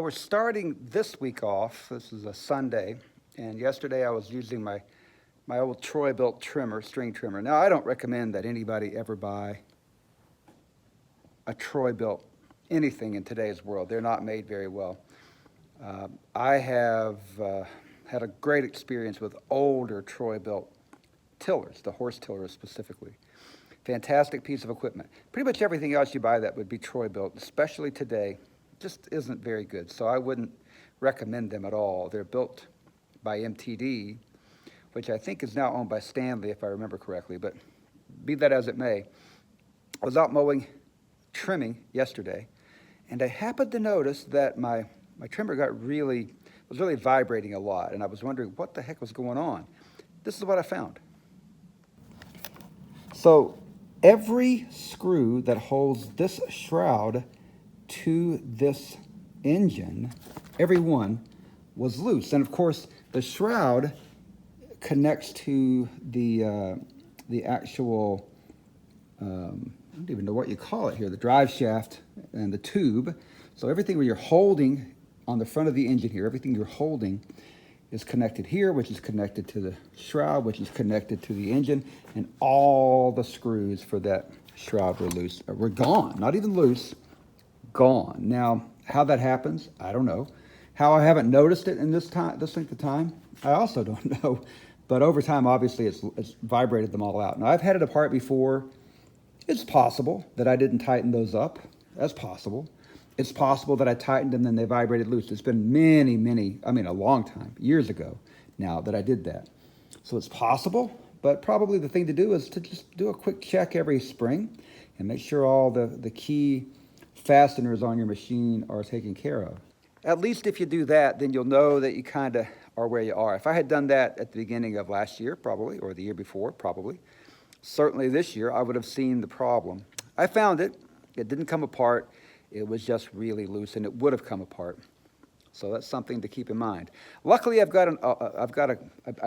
Well, we're starting this week off. This is a Sunday, and yesterday I was using my old Troy-Bilt trimmer, string trimmer. Now, I don't recommend that anybody ever buy a Troy-Bilt anything in today's world. They're not made very well. I have had a great experience with older Troy-Bilt tillers, the horse tillers specifically. Fantastic piece of equipment. Pretty much everything else you buy that would be Troy-Bilt, especially today, just isn't very good. So I wouldn't recommend them at all. They're built by MTD, which I think is now owned by Stanley, if I remember correctly. But be that as it may, I was out mowing, trimming yesterday, and I happened to notice that my trimmer was really vibrating a lot, and I was wondering what the heck was going on. This is what I found. So every screw that holds this shroud to this engine, every one was loose. And of course, the shroud connects to the actual, I don't even know what you call it here, the drive shaft and the tube. So everything where you're holding on the front of the engine here, everything you're holding is connected here, which is connected to the shroud, which is connected to the engine, and all the screws for that shroud were loose, were gone, not even loose, gone. Now, how that happens, I don't know. How I haven't noticed it in this length of time, I also don't know. But over time, obviously, it's vibrated them all out. Now, I've had it apart before. It's possible that I didn't tighten those up. That's possible. It's possible that I tightened them and they vibrated loose. It's been a long time, years ago now that I did that. So it's possible, but probably the thing to do is to just do a quick check every spring and make sure all the key fasteners on your machine are taken care of. At least if you do that, then you'll know that you kind of are where you are. If I had done that at the beginning of last year, probably, or the year before, probably, certainly this year, I would have seen the problem. I found it. It didn't come apart. It was just really loose, and it would have come apart. So that's something to keep in mind. Luckily, I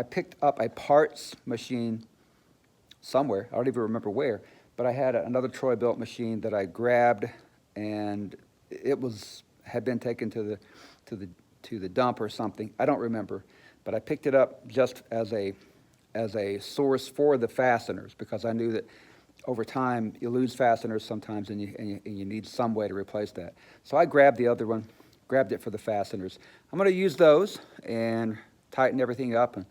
picked up a parts machine somewhere. I don't even remember where, but I had another Troy-Bilt machine that I grabbed, and it had been taken to the dump or something. I don't remember, but I picked it up just as a source for the fasteners, because I knew that over time you lose fasteners sometimes, and you need some way to replace that. So I grabbed the other one, grabbed it for the fasteners. I'm going to use those and tighten everything up, and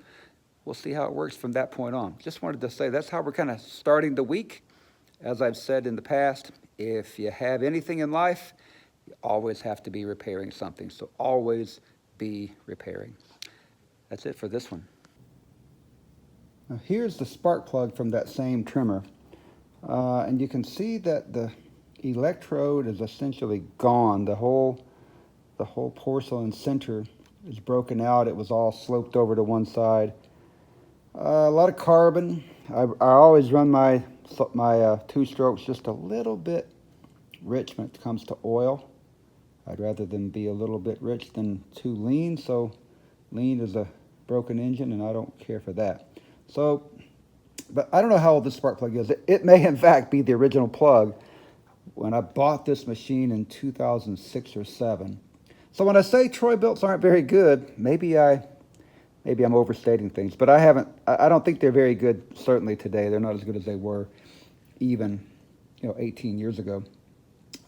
we'll see how it works from that point on. Just wanted to say that's how we're kind of starting the week. As I've said in the past, if you have anything in life, you always have to be repairing something. So always be repairing. That's it for this one. Now here's the spark plug from that same trimmer. And you can see that the electrode is essentially gone. The whole porcelain center is broken out. It was all sloped over to one side. A lot of carbon. I always run my two strokes just a little bit rich when it comes to oil. I'd rather them be a little bit rich than too lean. So lean is a broken engine, and I don't care for that. So, but I don't know how old this spark plug is. It may in fact be the original plug when I bought this machine in 2006 or 7. So when I say Troy-Bilts aren't very good, maybe I'm overstating things, but I don't think they're very good certainly today. They're not as good as they were even 18 years ago.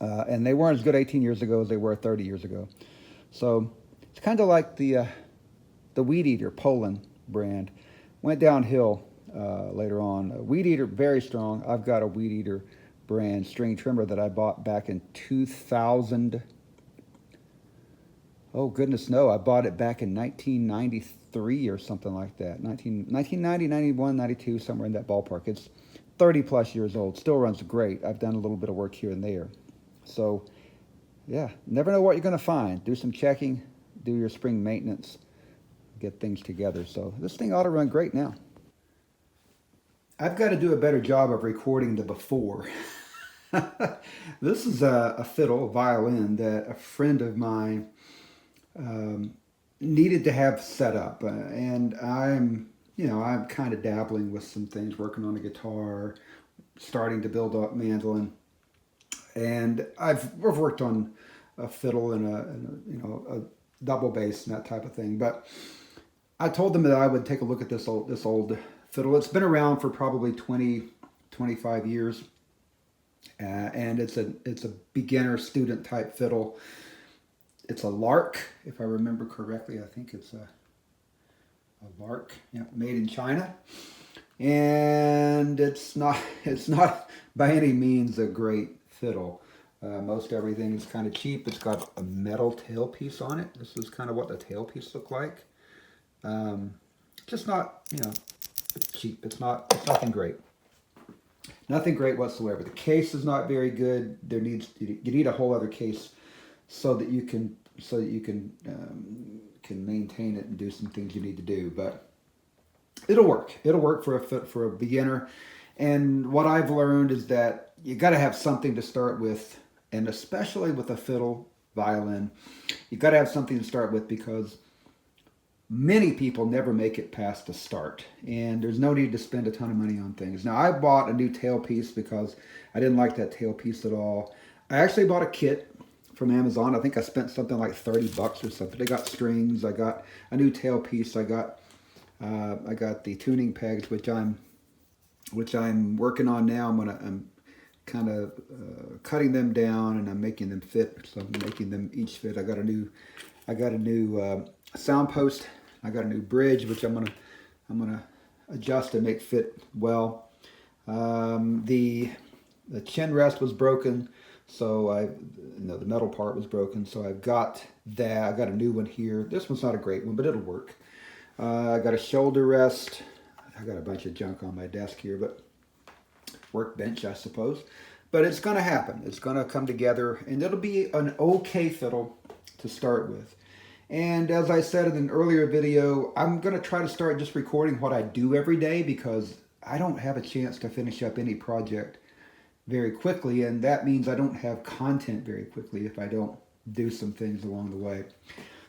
And they weren't as good 18 years ago as they were 30 years ago. So it's kind of like the Weed Eater Poland brand. Went downhill later on. Weed Eater, very strong. I've got a Weed Eater brand string trimmer that I bought back in 2000. Oh, goodness, no. I bought it back in 1993 or something like that. 1990, 91, 92, somewhere in that ballpark. It's 30 plus years old. Still runs great. I've done a little bit of work here and there. So, yeah, never know what you're going to find. Do some checking, do your spring maintenance, get things together. So this thing ought to run great now. I've got to do a better job of recording the before. This is a fiddle, a violin, that a friend of mine needed to have set up. And I'm kind of dabbling with some things, working on a guitar, starting to build up mandolin. And I've worked on a fiddle and a double bass and that type of thing. But I told them that I would take a look at this old fiddle. It's been around for probably 25 years, and it's a beginner student type fiddle. It's a Lark, if I remember correctly. I think it's a Lark, yeah, made in China, and it's not by any means a great fiddle. Most everything is kind of cheap. It's got a metal tailpiece on it. This is kind of what the tailpiece looked like. Just not, it's cheap. It's nothing great. Nothing great whatsoever. The case is not very good. You need a whole other case so that you can maintain it and do some things you need to do. But it'll work. It'll work for a beginner. And what I've learned is that you got to have something to start with, and especially with a fiddle, violin, you got to have something to start with, because many people never make it past the start, and there's no need to spend a ton of money on things. Now, I bought a new tailpiece because I didn't like that tailpiece at all. I actually bought a kit from Amazon. I think I spent something like $30 or something. I got strings, I got a new tailpiece, I got the tuning pegs, which I'm working on now. I'm kind of cutting them down, and I'm making them fit. So I'm making them each fit. I got a new sound post. I got a new bridge, which I'm gonna adjust and make fit well. The chin rest was broken, so the metal part was broken. So I've got that. I got a new one here. This one's not a great one, but it'll work. I got a shoulder rest. I got a bunch of junk on my desk here, but workbench, I suppose. But it's going to happen. It's going to come together, and it'll be an okay fiddle to start with. And as I said in an earlier video, I'm going to try to start just recording what I do every day, because I don't have a chance to finish up any project very quickly, and that means I don't have content very quickly if I don't do some things along the way.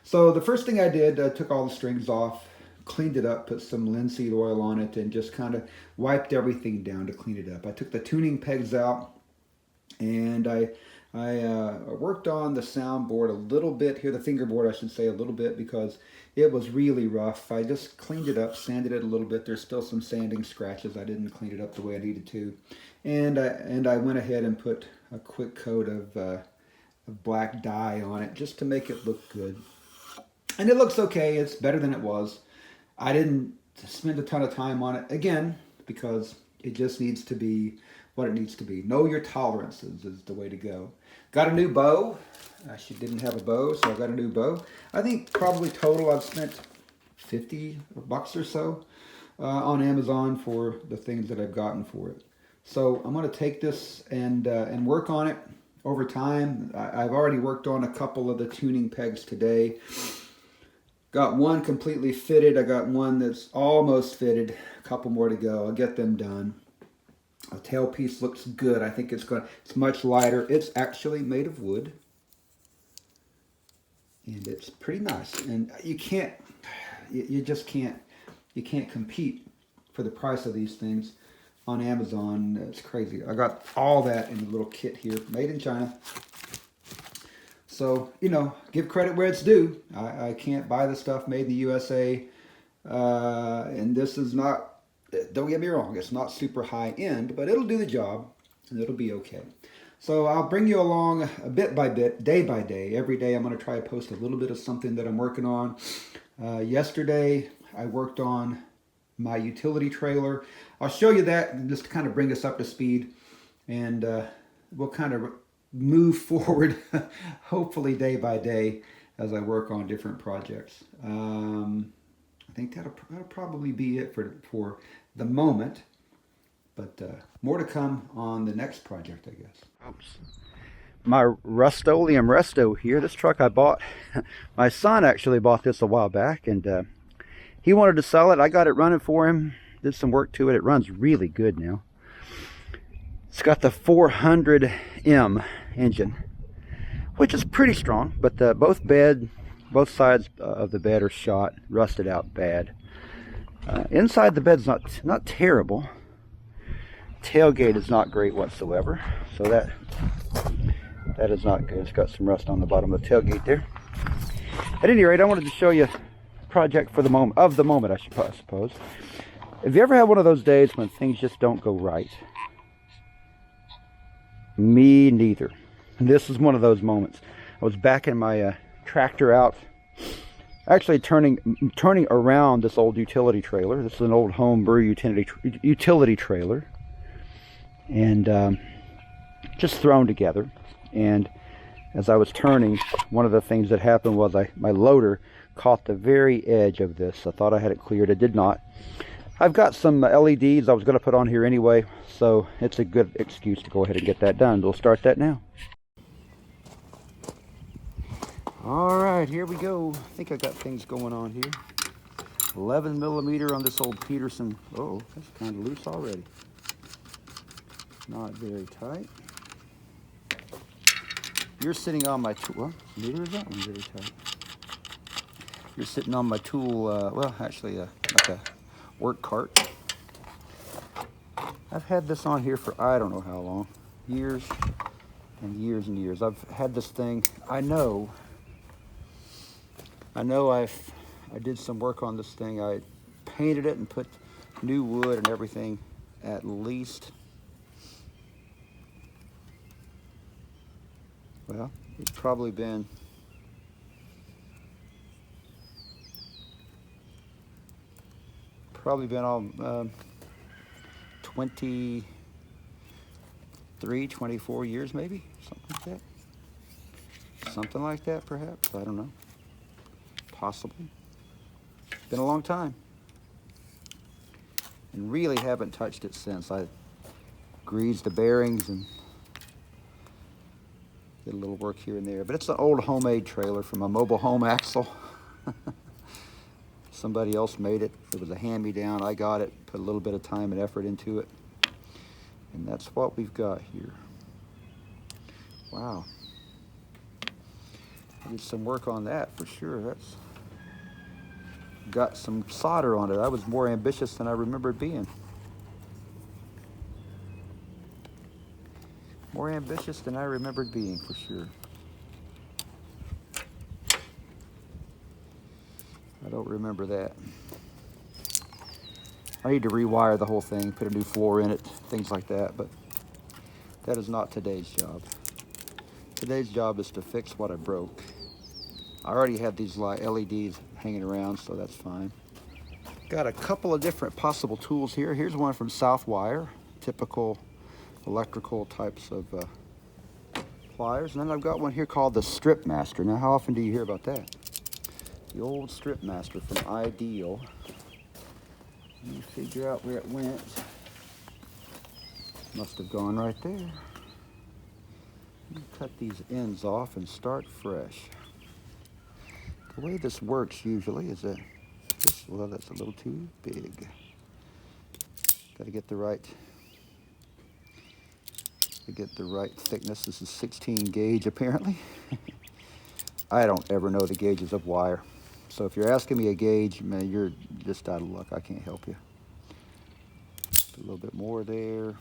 So the first thing I did, I took all the strings off, cleaned it up, put some linseed oil on it, and just kind of wiped everything down to clean it up. I took the tuning pegs out, and I worked on the soundboard a little bit here, the fingerboard I should say, a little bit, because it was really rough. I just cleaned it up, sanded it a little bit. There's still some sanding scratches. I didn't clean it up the way I needed to. And I went ahead and put a quick coat of black dye on it just to make it look good. And it looks okay. It's better than it was. I didn't spend a ton of time on it, again, because it just needs to be what it needs to be. Know your tolerances is the way to go. Got a new bow. She didn't have a bow, so I got a new bow. I think probably total I've spent $50 or so on Amazon for the things that I've gotten for it. So I'm going to take this and work on it over time. I've already worked on a couple of the tuning pegs today. Got one completely fitted. I got one that's almost fitted. A couple more to go. I'll get them done. The tailpiece looks good. I think it's much lighter. It's actually made of wood, and it's pretty nice. And you just can't compete for the price of these things on Amazon. It's crazy. I got all that in a little kit here, made in China. So, give credit where it's due. I can't buy the stuff made in the USA. And this is not, don't get me wrong, it's not super high end, but it'll do the job, and it'll be okay. So I'll bring you along a bit by bit, day by day. Every day I'm going to try to post a little bit of something that I'm working on. Yesterday I worked on my utility trailer. I'll show you that just to kind of bring us up to speed, and we'll kind of move forward, hopefully day by day, as I work on different projects. I think that'll probably be it for the moment, but more to come on the next project, I guess. Oops. My Rust-Oleum Resto here. This truck I bought, my son actually bought this a while back, and he wanted to sell it. I got it running for him, did some work to it. It runs really good now. It's got the 400M engine, which is pretty strong, but both sides of the bed are shot, rusted out bad. Inside the bed's not terrible. Tailgate is not great whatsoever, so That is not good. It's got some rust on the bottom of the tailgate there. At any rate, I wanted to show you a project for the moment, I suppose. Have you ever had one of those days when things just don't go right? Me neither. This is one of those moments. I was backing my tractor out, actually turning around this old utility trailer. This is an old homebrew utility trailer, and just thrown together. And as I was turning, one of the things that happened was my loader caught the very edge of this. I thought I had it cleared. It did not. I've got some LEDs I was going to put on here anyway, so it's a good excuse to go ahead and get that done. We'll start that now. All right, here we go. I think I got things going on here. 11 millimeter on this old Peterson. Oh, that's kind of loose already. Not very tight. You're sitting on my tool. Well, neither is that one very tight. You're sitting on my tool, well, actually, like a work cart. I've had this on here for I don't know how long. Years and years and years. I've had this thing. I know I did some work on this thing. I painted it and put new wood and everything at least, well, it's probably been all 23, 24 years maybe, something like that perhaps, I don't know, possibly. Been a long time, and really haven't touched it since. I greased the bearings and did a little work here and there, but it's an old homemade trailer from a mobile home axle. Somebody else made it. It was a hand-me-down. I got it, put a little bit of time and effort into it, and that's what we've got here. Wow. I did some work on that for sure. That's got some solder on it. I was more ambitious than I remembered being. More ambitious than I remembered being, for sure. I don't remember that. I need to rewire the whole thing, put a new floor in it, things like that, but that is not today's job. Today's job is to fix what I broke. I already have these LEDs hanging around, so that's fine. Got a couple of different possible tools here. Here's one from Southwire, typical electrical types of pliers. And then I've got one here called the Strip Master. Now, how often do you hear about that? The old Strip Master from Ideal. Let me figure out where it went. Must have gone right there. Let me cut these ends off and start fresh. The way this works usually is that this, well, that's a little too big. Got to get the right thickness. This is 16 gauge apparently. I don't ever know the gauges of wire. So if you're asking me a gauge, man, you're just out of luck. I can't help you. A little bit more there.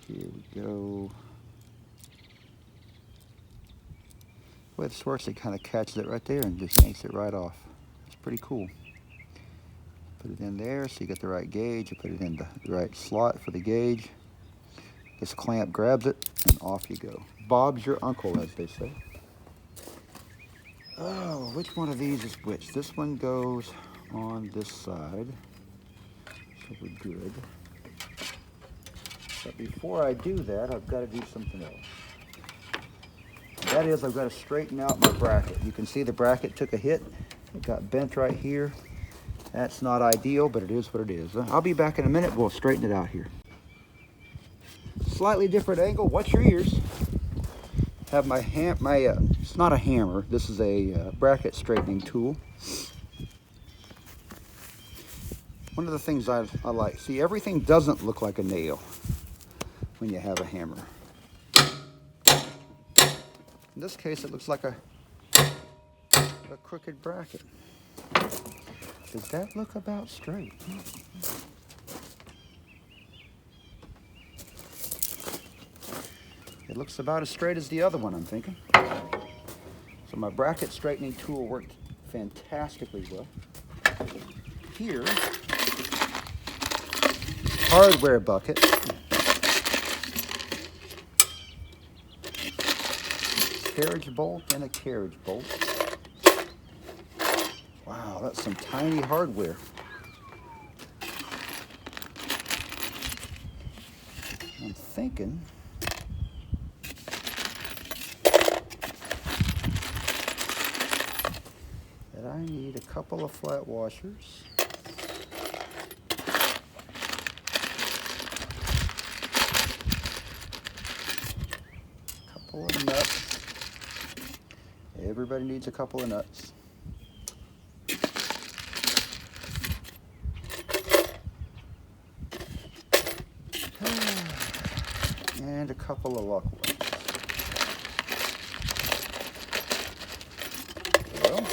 Here we go. The way this works, it kind of catches it right there and just yanks it right off. It's pretty cool. Put it in there so you get the right gauge. You put it in the right slot for the gauge. This clamp grabs it and off you go. Bob's your uncle, as they say. Oh, which one of these is which? This one goes on this side, so we're good. But before I do that, I've got to do something else. That is, I've got to straighten out my bracket. You can see the bracket took a hit. It got bent right here. That's not ideal, but it is what it is. I'll be back in a minute. We'll straighten it out here. Slightly different angle. Watch your ears. Have my it's not a hammer. This is a bracket straightening tool. One of the things I like, see, everything doesn't look like a nail when you have a hammer. In this case, it looks like a crooked bracket. Does that look about straight? looks about as straight as the other one, I'm thinking. So my bracket straightening tool worked fantastically well. Here, hardware bucket. Carriage bolt and a carriage bolt. Wow, that's some tiny hardware. I'm thinking that I need a couple of flat washers. Couple of nuts. Everybody needs a couple of nuts. And a couple of lock ones. Well,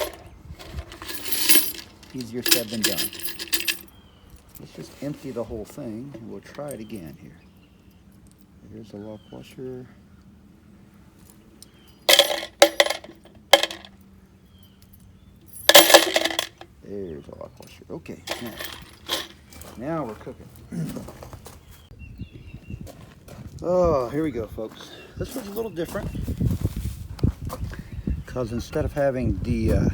easier said than done. Let's just empty the whole thing and we'll try it again here. Here's the lock washer. There's a lock washer. Okay, now we're cooking. Oh, here we go, folks. This was a little different because instead of having the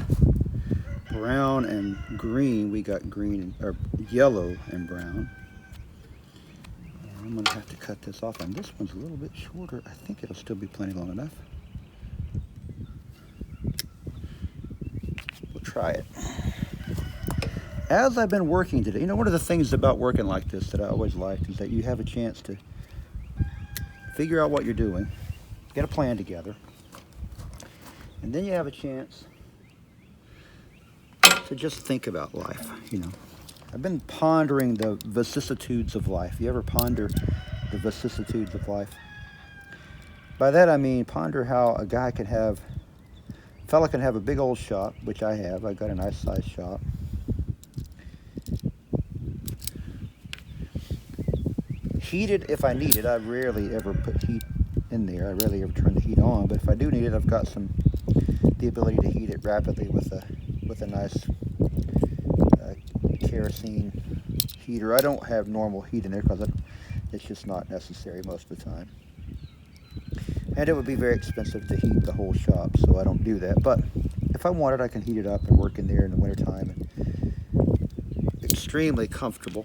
brown and green, we got green or yellow and brown. And I'm gonna have to cut this off, and this one's a little bit shorter. I think it'll still be plenty long enough. We'll try it. As I've been working today, you know, one of the things about working like this that I always liked is that you have a chance to figure out what you're doing, get a plan together, and then you have a chance to just think about life, you know. I've been pondering the vicissitudes of life. You ever ponder the vicissitudes of life? By that I mean ponder how a fella can have a big old shop, which I have. I got a nice sized shop. Heated if I need it. I rarely ever put heat in there. I rarely ever turn the heat on, but if I do need it, I've got the ability to heat it rapidly with a nice kerosene heater. I don't have normal heat in there because it's just not necessary most of the time. And it would be very expensive to heat the whole shop, so I don't do that. But if I want it, I can heat it up and work in there in the wintertime. And extremely comfortable.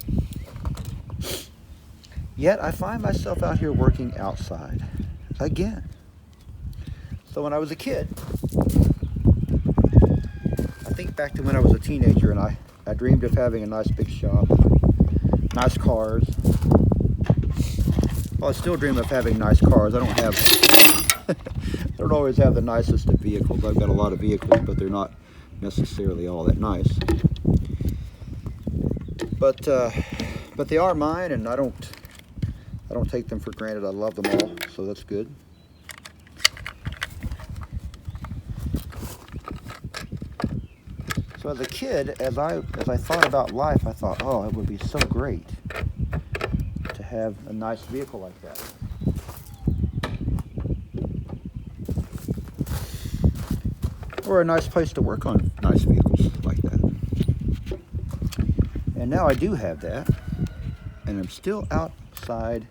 Yet I find myself out here working outside again. So when I was a kid, I think back to when I was a teenager, and I dreamed of having a nice big shop, nice cars. Well, I still dream of having nice cars. I don't always have the nicest of vehicles. I've got a lot of vehicles, but they're not necessarily all that nice. But they are mine, and I don't take them for granted. I love them all, so that's good. So as a kid, as I thought about life, I thought, oh, it would be so great to have a nice vehicle like that. Or a nice place to work on nice vehicles like that. And now I do have that, and I'm still outside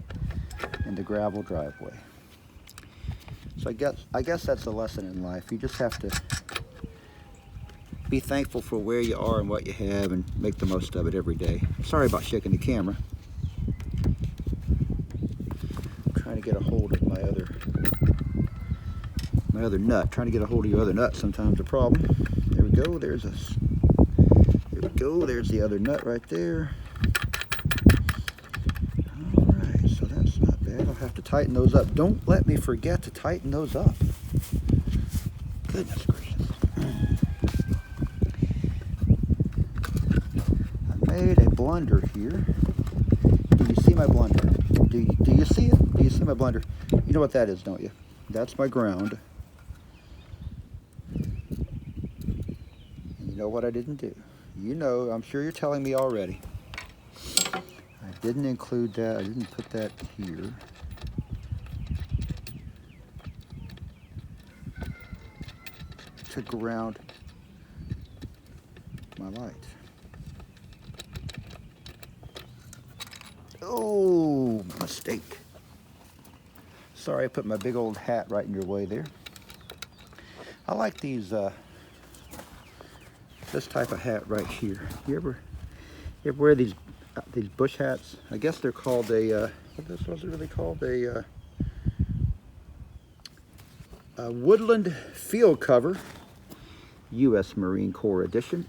in the gravel driveway. So I guess that's a lesson in life. You just have to be thankful for where you are and what you have and make the most of it every day. Sorry about shaking the camera. I'm trying to get a hold of my other nut. Trying to get a hold of your other nut sometimes a problem. There we go. There we go. There's the other nut right there. I'll have to tighten those up. Don't let me forget to tighten those up. Goodness gracious. I made a blunder here. Do you see my blunder? Do you see it? Do you see my blunder? You know what that is, don't you? That's my ground. And you know what I didn't do? You know, I'm sure you're telling me already. I didn't include that. I didn't put that here. to ground my light. Oh, mistake. Sorry, I put my big old hat right in your way there. I like these, this type of hat right here. You ever wear these bush hats? I guess they're called a, what was it really called? A woodland field cover, U.S. Marine Corps edition.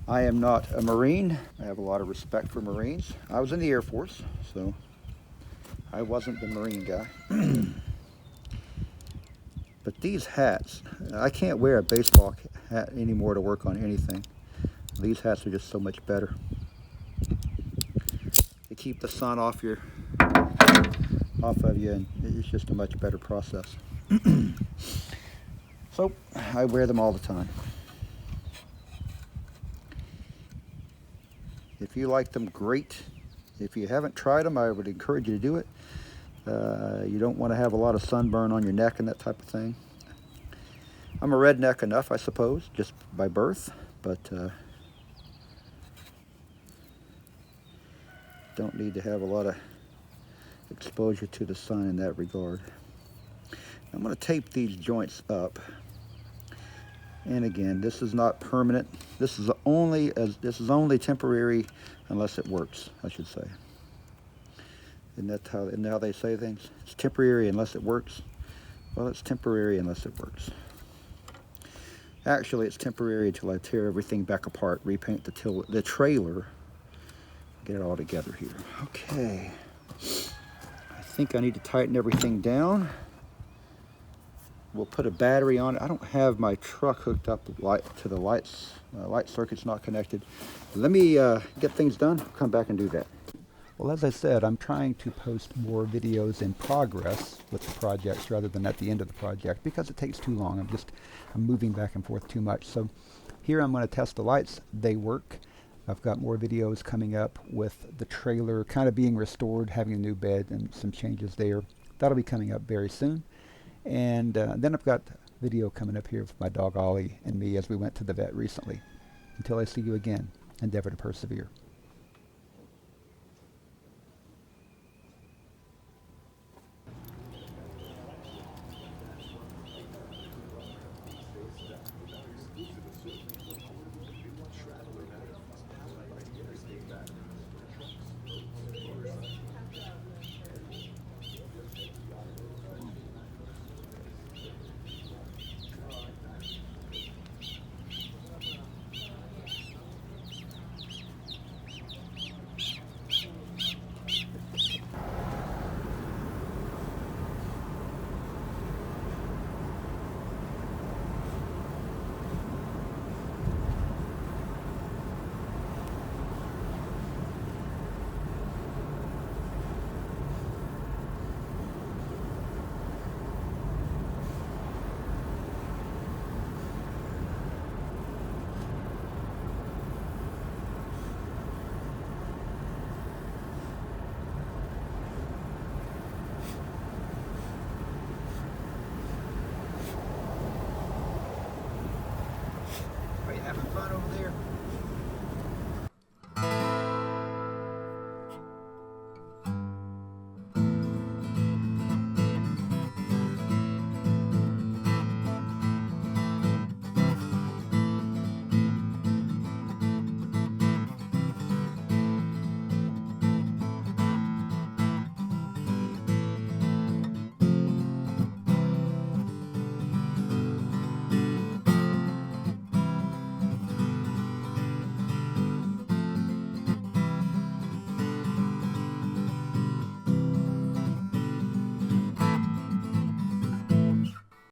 I am not a Marine. I have a lot of respect for Marines. I was in the Air Force, so I wasn't the Marine guy. But these hats, I can't wear a baseball hat anymore to work on anything. These hats are just so much better. They keep the sun off of you, and it's just a much better process. So I wear them all the time. If you like them, great. If you haven't tried them, I would encourage you to do it. You don't want to have a lot of sunburn on your neck and that type of thing. I'm a redneck enough, I suppose, just by birth, but don't need to have a lot of exposure to the sun in that regard. I'm going to tape these joints up. And again, this is not permanent. This is only temporary unless it works, I should say. Isn't that how they say things? It's temporary unless it works. Well, it's temporary unless it works. Actually, it's temporary until I tear everything back apart, repaint the trailer, get it all together here. Okay. I think I need to tighten everything down. We'll put a battery on it. I don't have my truck hooked up to the lights. Light circuit's not connected. Let me get things done. I'll come back and do that. Well, as I said, I'm trying to post more videos in progress with the projects rather than at the end of the project because it takes too long. I'm moving back and forth too much. So here I'm going to test the lights. They work. I've got more videos coming up with the trailer kind of being restored, having a new bed and some changes there. That'll be coming up very soon. And then I've got video coming up here with my dog Ollie and me as we went to the vet recently. Until I see you again, endeavor to persevere. Having fun over there?